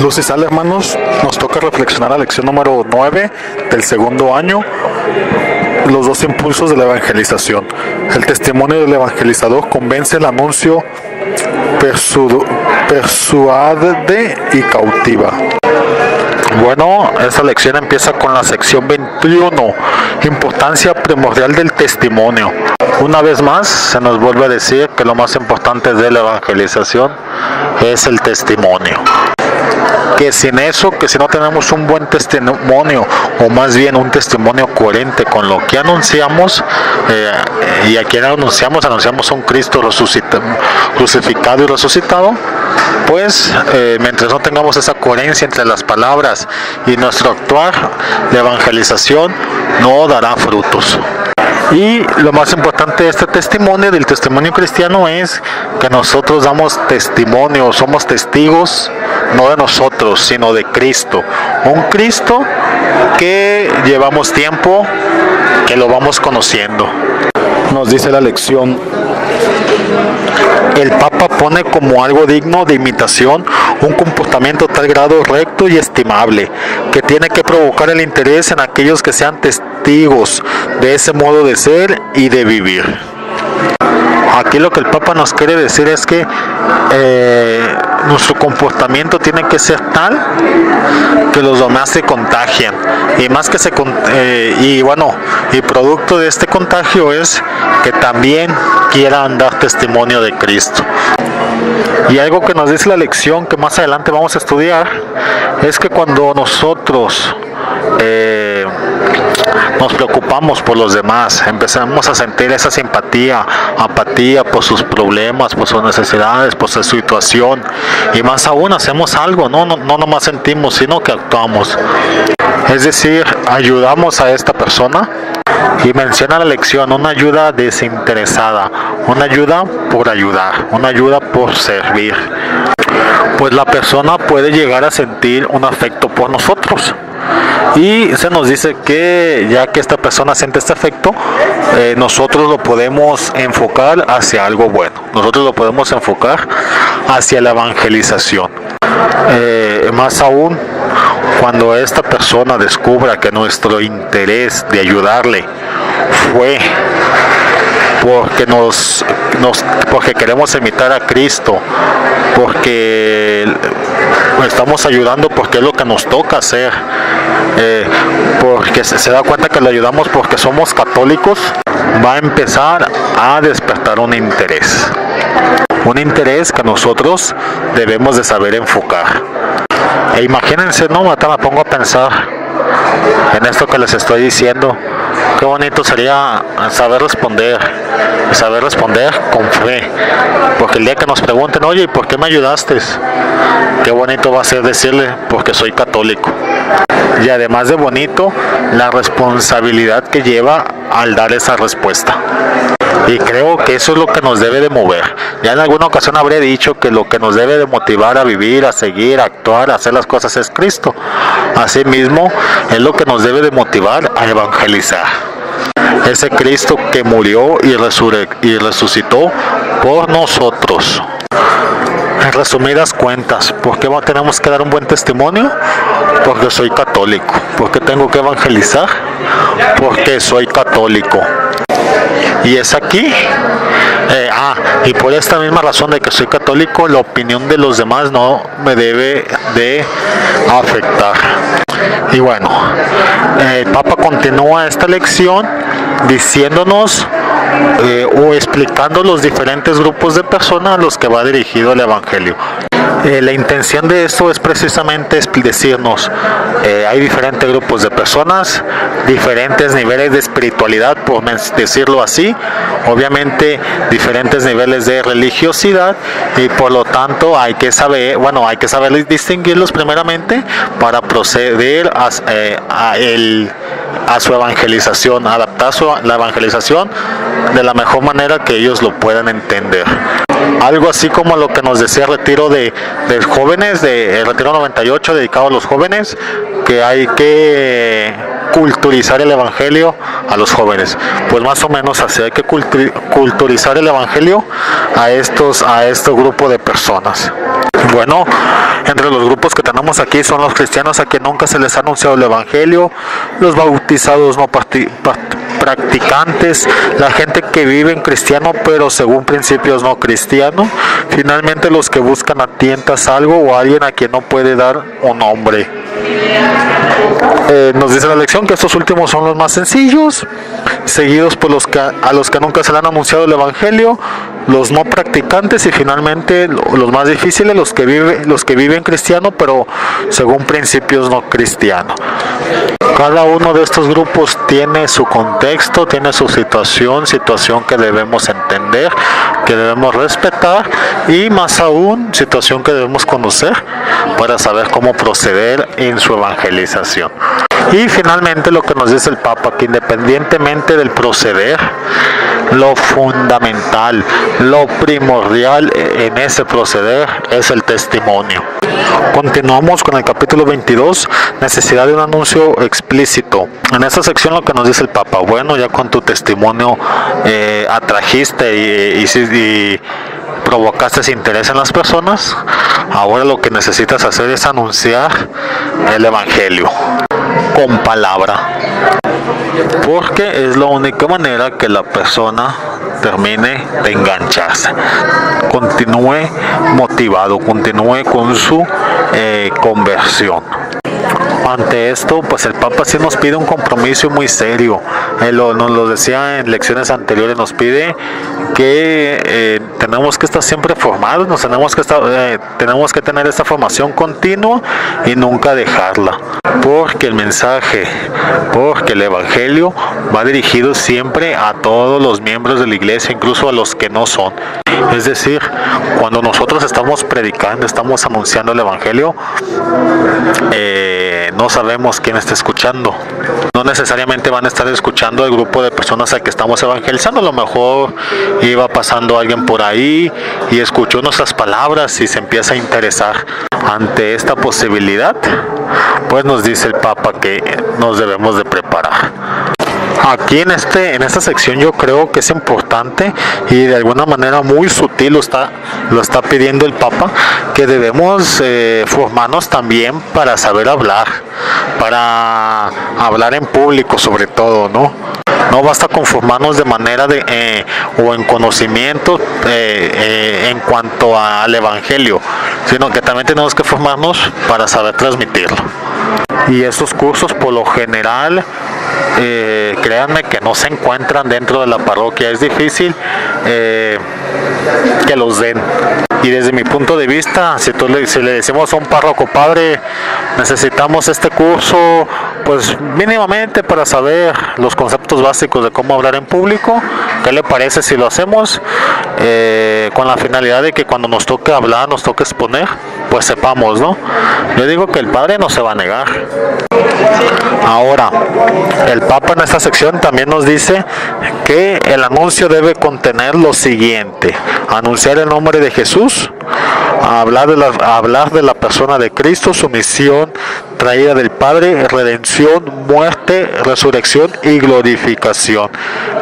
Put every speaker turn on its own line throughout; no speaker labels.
Luz y sal, hermanos, nos toca reflexionar la lección número 9 del segundo año, los dos impulsos de la evangelización. El testimonio del evangelizador convence, el anuncio persuade y cautiva. Bueno, esta lección empieza con la sección 21, importancia primordial del testimonio. Una vez más, se nos vuelve a decir que lo más importante de la evangelización es el testimonio. Que sin eso, que si no tenemos un buen testimonio, o más bien un testimonio coherente con lo que anunciamos, y a quien anunciamos a un Cristo crucificado y resucitado, pues mientras no tengamos esa coherencia entre las palabras y nuestro actuar, la evangelización no dará frutos. Y lo más importante de este testimonio, del testimonio cristiano, es que nosotros damos testimonio, somos testigos no de nosotros, sino de Cristo. Un Cristo que llevamos tiempo, que lo vamos conociendo. Nos dice la lección: el Papa pone como algo digno de imitación un comportamiento a tal grado recto y estimable, que tiene que provocar el interés en aquellos que sean testigos de ese modo de ser y de vivir. Aquí lo que el Papa nos quiere decir es que nuestro comportamiento tiene que ser tal que los demás se contagian, y más que y producto de este contagio es que también quieran dar testimonio de Cristo. Y algo que nos dice la lección, que más adelante vamos a estudiar, es que cuando nosotros nos preocupamos por los demás, empezamos a sentir esa simpatía, apatía por sus problemas, por sus necesidades, por su situación, y más aún hacemos algo, no nomás sentimos, sino que actuamos. Es decir, ayudamos a esta persona, y menciona la lección, una ayuda desinteresada, una ayuda por ayudar, una ayuda por servir. Pues la persona puede llegar a sentir un afecto por nosotros. Y se nos dice que ya que esta persona siente este afecto, nosotros lo podemos enfocar hacia algo bueno. Nosotros lo podemos enfocar hacia la evangelización. Más aún, cuando esta persona descubra que nuestro interés de ayudarle fue porque queremos imitar a Cristo, porque estamos ayudando porque es lo que nos toca hacer, porque se da cuenta que le ayudamos porque somos católicos, va a empezar a despertar un interés que nosotros debemos de saber enfocar. E imagínense, no, ahorita me pongo a pensar en esto que les estoy diciendo. Qué bonito sería saber responder con fe, porque el día que nos pregunten, oye, ¿y por qué me ayudaste? Qué bonito va a ser decirle, porque soy católico. Y además de bonito, la responsabilidad que lleva al dar esa respuesta. Y creo que eso es lo que nos debe de mover. Ya en alguna ocasión habré dicho que lo que nos debe de motivar a vivir, a seguir, a actuar, a hacer las cosas es Cristo. Asimismo, es lo que nos debe de motivar a evangelizar. Ese Cristo que murió y resucitó por nosotros. En resumidas cuentas, ¿por qué tenemos que dar un buen testimonio? Porque soy católico. ¿Por qué tengo que evangelizar? Porque soy católico. Y es aquí, y por esta misma razón de que soy católico, la opinión de los demás no me debe de afectar. Y bueno, el Papa continúa esta lección diciéndonos o explicando los diferentes grupos de personas a los que va dirigido el Evangelio. La intención de esto es precisamente decirnos, hay diferentes grupos de personas, diferentes niveles de espiritualidad, por decirlo así, obviamente diferentes niveles de religiosidad, y por lo tanto hay que saber distinguirlos primeramente para proceder a su evangelización, adaptar la evangelización de la mejor manera que ellos lo puedan entender. Algo así como lo que nos decía el retiro de jóvenes, el retiro 98 dedicado a los jóvenes, que hay que culturizar el evangelio a los jóvenes. Pues más o menos así, hay que culturizar el evangelio a este grupo de personas. Bueno, Entre los grupos que tenemos aquí son los cristianos a quien nunca se les ha anunciado el evangelio, los bautizados no practicantes, la gente que vive en cristiano pero según principios no cristiano, finalmente los que buscan a tientas algo o a alguien a quien no puede dar un nombre. Nos dice la lección que estos últimos son los más sencillos, seguidos por a los que nunca se le han anunciado el evangelio, los no practicantes y finalmente los más difíciles, los que viven cristiano pero según principios no cristianos. Cada uno de estos grupos tiene su contexto, tiene su situación que debemos entender, que debemos respetar y más aún situación que debemos conocer para saber cómo proceder en su evangelización. Y finalmente lo que nos dice el Papa, que independientemente del proceder, lo fundamental, lo primordial en ese proceder es el testimonio. Continuamos con el capítulo 22, necesidad de un anuncio explícito. En esta sección lo que nos dice el Papa, bueno, ya con tu testimonio atrajiste y provocaste interés en las personas, ahora lo que necesitas hacer es anunciar el evangelio con palabra, porque es la única manera que la persona termine de engancharse, continúe motivado, continúe con su conversión. Ante esto, pues el Papa sí nos pide un compromiso muy serio. Nos lo decía en lecciones anteriores, nos pide que tenemos que estar siempre formados, tenemos que tener esta formación continua y nunca dejarla, porque el mensaje, porque el evangelio va dirigido siempre a todos los miembros de la iglesia, incluso a los que no son. Es decir, cuando nosotros estamos predicando, estamos anunciando el evangelio, no sabemos quién está escuchando. No necesariamente van a estar escuchando el grupo de personas al que estamos evangelizando. A lo mejor iba pasando alguien por ahí y escuchó nuestras palabras y se empieza a interesar. Ante esta posibilidad, pues nos dice el Papa que nos debemos de preparar. Aquí en esta sección yo creo que es importante y de alguna manera muy sutil lo está pidiendo el Papa, que debemos formarnos también para saber hablar, para hablar en público sobre todo, ¿no? No basta conformarnos de manera o en conocimiento en cuanto al evangelio, sino que también tenemos que formarnos para saber transmitirlo. Y estos cursos por lo general, créanme que no se encuentran dentro de la parroquia, es difícil que los den. Y desde mi punto de vista, si le decimos a un párroco, padre, necesitamos este curso, pues mínimamente para saber los conceptos básicos de cómo hablar en público, ¿qué le parece si lo hacemos? Con la finalidad de que cuando nos toque hablar, nos toque exponer, pues sepamos, ¿no? Yo digo que el padre no se va a negar. Ahora, el Papa en esta sección también nos dice que el anuncio debe contener lo siguiente: anunciar el nombre de Jesús, hablar de la persona de Cristo, su misión traída del Padre, redención, muerte, resurrección y glorificación,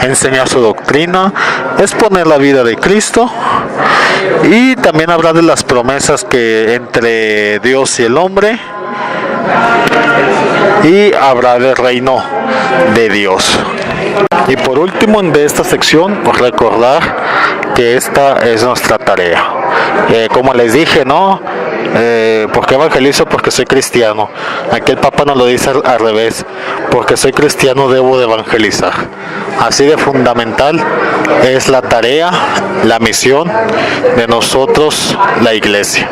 enseñar su doctrina, exponer la vida de Cristo y también hablar de las promesas que entre Dios y el hombre, y hablar del reino de Dios. Y por último, de esta sección, recordar que esta es nuestra tarea. Como les dije, ¿no? ¿Por qué evangelizo? Porque soy cristiano. Aquí el Papa nos lo dice al revés: porque soy cristiano debo de evangelizar. Así de fundamental es la tarea, la misión de nosotros, la iglesia.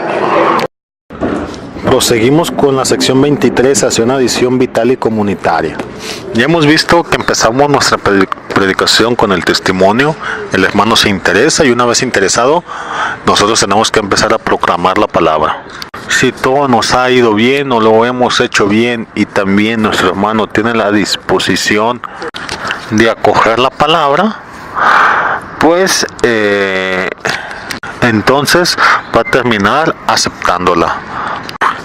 Proseguimos con la sección 23 hacia una visión vital y comunitaria. Ya hemos visto que empezamos nuestra predicación con el testimonio, el hermano se interesa y una vez interesado, nosotros tenemos que empezar a proclamar la palabra. Si todo nos ha ido bien o lo hemos hecho bien y también nuestro hermano tiene la disposición de acoger la palabra, pues entonces va a terminar aceptándola.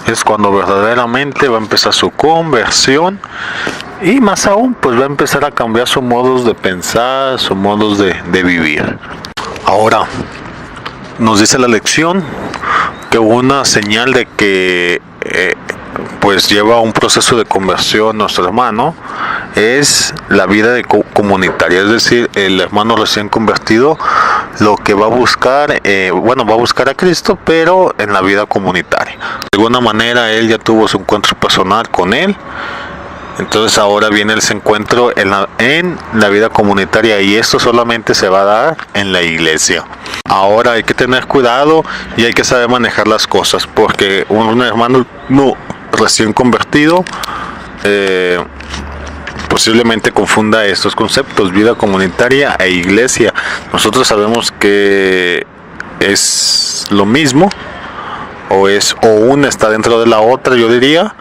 Es cuando verdaderamente va a empezar su conversión y más aún pues va a empezar a cambiar sus modos de pensar, sus modos de vivir. Ahora nos dice la lección que una señal de que pues lleva un proceso de conversión nuestro hermano es la vida comunitaria, es decir, el hermano recién convertido lo que va a buscar, va a buscar a Cristo, pero en la vida comunitaria. De alguna manera él ya tuvo su encuentro personal con él, entonces ahora viene ese encuentro en la vida comunitaria, y esto solamente se va a dar en la iglesia. Ahora hay que tener cuidado y hay que saber manejar las cosas, porque un hermano recién convertido posiblemente confunda estos conceptos, vida comunitaria e iglesia. Nosotros sabemos que es lo mismo, o una está dentro de la otra, yo diría,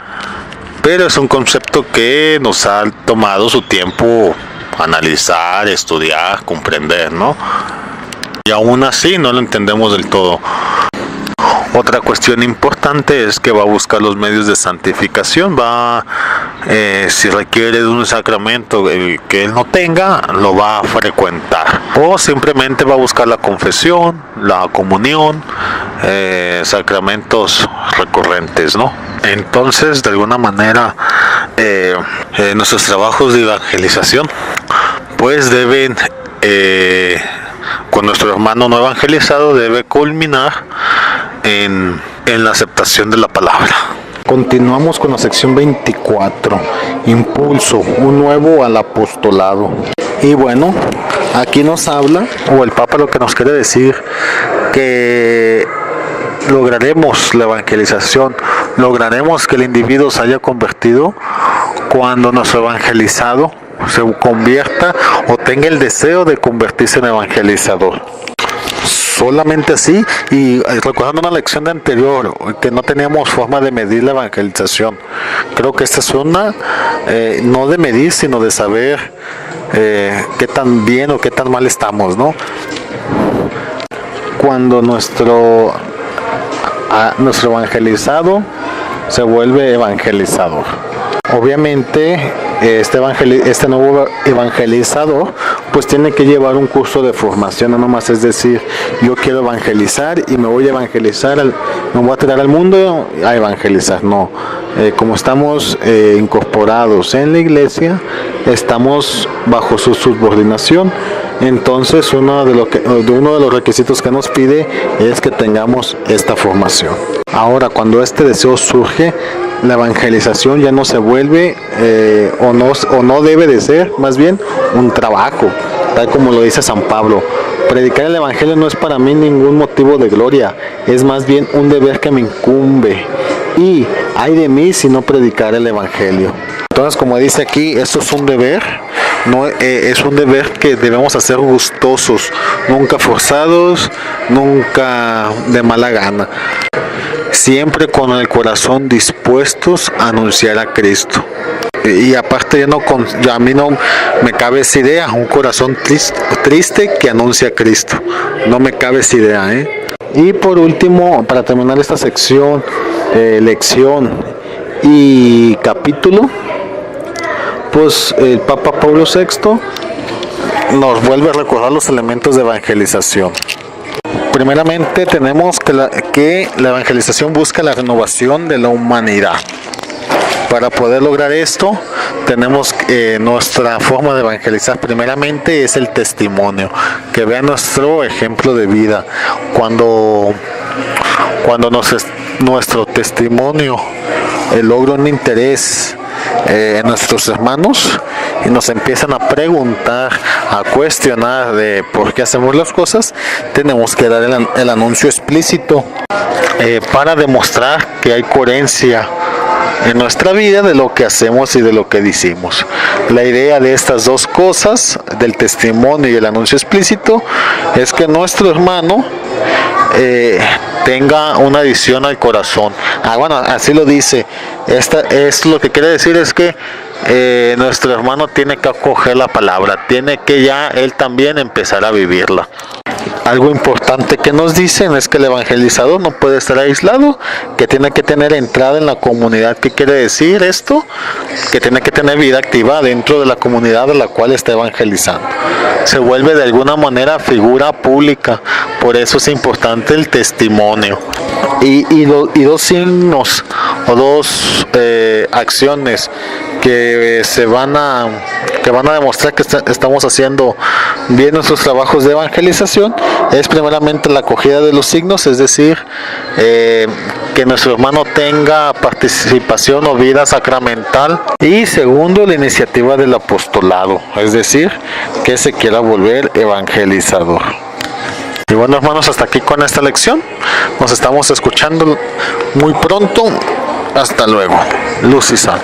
pero es un concepto que nos ha tomado su tiempo analizar, estudiar, comprender, ¿no? Y aún así no lo entendemos del todo. Otra cuestión importante es que va a buscar los medios de santificación, si requiere de un sacramento que él no tenga, lo va a frecuentar, o simplemente va a buscar la confesión, la comunión, sacramentos recurrentes, ¿no? Entonces, de alguna manera, nuestros trabajos de evangelización pues deben, con nuestro hermano no evangelizado, debe culminar en la aceptación de la palabra. Continuamos con la sección 24, impulso, un nuevo al apostolado. Y bueno, aquí nos habla, o el Papa lo que nos quiere decir, que lograremos la evangelización, lograremos que el individuo se haya convertido cuando nuestro evangelizado se convierta o tenga el deseo de convertirse en evangelizador. Solamente así, y recordando una lección de anterior, que no teníamos forma de medir la evangelización. Creo que esta es una, no de medir, sino de saber qué tan bien o qué tan mal estamos, ¿no? Cuando nuestro evangelizado se vuelve evangelizador. Obviamente, este nuevo evangelizador pues tiene que llevar un curso de formación, no nomás es decir, yo quiero evangelizar y me voy a evangelizar, me voy a tirar al mundo a evangelizar. No, como estamos incorporados en la iglesia, estamos bajo su subordinación. Entonces uno de los requisitos que nos pide es que tengamos esta formación. Ahora, cuando este deseo surge, la evangelización ya no se vuelve o no debe de ser, más bien, un trabajo, tal como lo dice San Pablo. Predicar el evangelio no es para mí ningún motivo de gloria, es más bien un deber que me incumbe, y ay de mí si no predicar el evangelio. Entonces, como dice aquí, esto es un deber, no es un deber que debemos hacer gustosos, nunca forzados, nunca de mala gana, siempre con el corazón dispuestos a anunciar a Cristo. Y aparte a mí no me cabe esa idea, un corazón triste que anuncia a Cristo, no me cabe esa idea, Y por último, para terminar esta sección, lección y capítulo, pues el Papa Pablo VI nos vuelve a recordar los elementos de evangelización. Primeramente tenemos que la evangelización busca la renovación de la humanidad. Para poder lograr esto, tenemos nuestra forma de evangelizar primeramente es el testimonio, que vea nuestro ejemplo de vida. Cuando nuestro testimonio logra un interés en nuestros hermanos y nos empiezan a preguntar, a cuestionar de por qué hacemos las cosas, tenemos que dar el anuncio explícito para demostrar que hay coherencia en nuestra vida de lo que hacemos y de lo que decimos. La idea de estas dos cosas, del testimonio y el anuncio explícito, es que nuestro hermano tenga una adicción al corazón. Bueno, así lo dice. Lo que quiere decir es que nuestro hermano tiene que acoger la palabra, tiene que ya él también empezar a vivirla. Algo importante que nos dicen es que el evangelizador no puede estar aislado, que tiene que tener entrada en la comunidad. ¿Qué quiere decir esto? Que tiene que tener vida activa dentro de la comunidad a la cual está evangelizando. Se vuelve de alguna manera figura pública, por eso es importante el testimonio. y dos signos o dos acciones que van a demostrar que estamos haciendo bien nuestros trabajos de evangelización es primeramente la acogida de los signos, es decir, que nuestro hermano tenga participación o vida sacramental, y segundo, la iniciativa del apostolado, es decir, que se quiera volver evangelizador. Y bueno, hermanos, hasta aquí con esta lección. Nos estamos escuchando muy pronto. Hasta luego. Luz y sal.